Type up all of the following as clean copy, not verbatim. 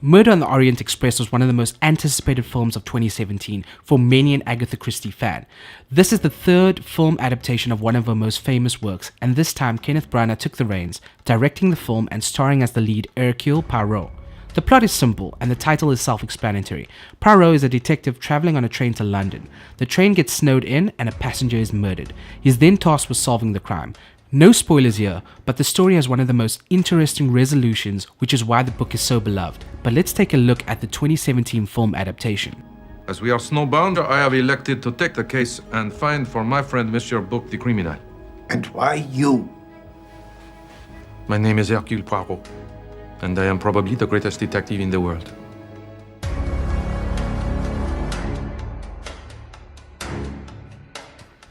Murder on the Orient Express was one of the most anticipated films of 2017 for many an Agatha Christie fan. This is the third film adaptation of one of her most famous works, and this time Kenneth Branagh took the reins, directing the film and starring as the lead Hercule Poirot. The plot is simple, and the title is self-explanatory. Poirot is a detective traveling on a train to London. The train gets snowed in and a passenger is murdered. He is then tasked with solving the crime. No spoilers here, but the story has one of the most interesting resolutions, which is why the book is so beloved. But let's take a look at the 2017 film adaptation. As we are snowbound, I have elected to take the case and find for my friend Monsieur Book the criminal. And why you? My name is Hercule Poirot, and I am probably the greatest detective in the world.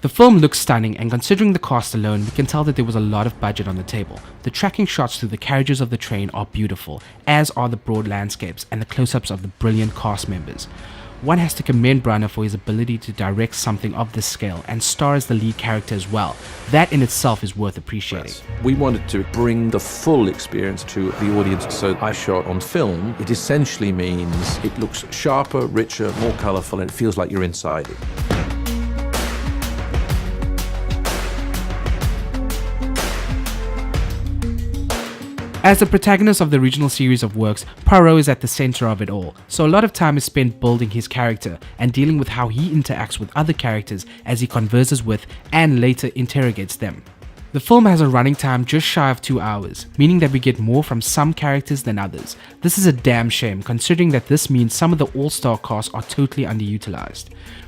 The film looks stunning, and considering the cast alone, we can tell that there was a lot of budget on the table. The tracking shots through the carriages of the train are beautiful, as are the broad landscapes and the close-ups of the brilliant cast members. One has to commend Branagh for his ability to direct something of this scale and star as the lead character as well. That in itself is worth appreciating. We wanted to bring the full experience to the audience, so I shot on film. It essentially means it looks sharper, richer, more colourful, and it feels like you're inside it. As the protagonist of the original series of works, Poirot is at the center of it all, so a lot of time is spent building his character and dealing with how he interacts with other characters as he converses with and later interrogates them. The film has a running time just shy of 2 hours, meaning that we get more from some characters than others. This is a damn shame, considering that this means some of the all-star cast are totally underutilized.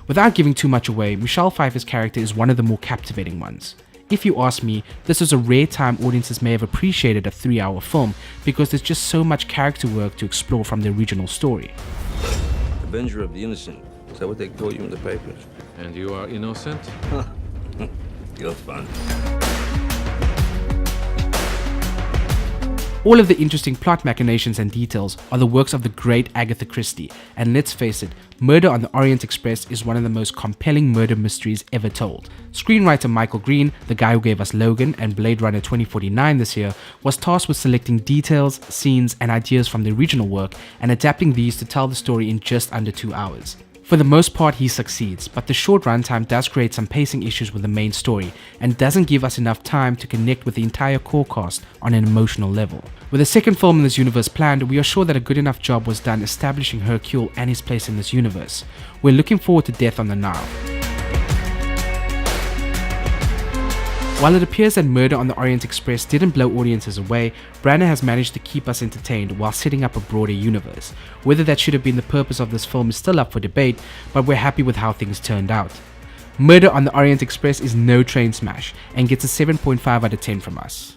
Without giving too much away, Michelle Pfeiffer's character is one of the more captivating ones. If you ask me, this is a rare time audiences may have appreciated a 3-hour film because there's just so much character work to explore from the original story. Avenger of the innocent. Is that what they call you in the papers? And you are innocent? You're fun. All of the interesting plot machinations and details are the works of the great Agatha Christie, and let's face it, Murder on the Orient Express is one of the most compelling murder mysteries ever told. Screenwriter Michael Green, the guy who gave us Logan and Blade Runner 2049 this year, was tasked with selecting details, scenes, and ideas from the original work and adapting these to tell the story in just under 2 hours. For the most part, he succeeds, but the short runtime does create some pacing issues with the main story and doesn't give us enough time to connect with the entire core cast on an emotional level. With a second film in this universe planned, we are sure that a good enough job was done establishing Hercule and his place in this universe. We're looking forward to Death on the Nile. While it appears that Murder on the Orient Express didn't blow audiences away, Branagh has managed to keep us entertained while setting up a broader universe. Whether that should have been the purpose of this film is still up for debate, but we're happy with how things turned out. Murder on the Orient Express is no train smash and gets a 7.5 out of 10 from us.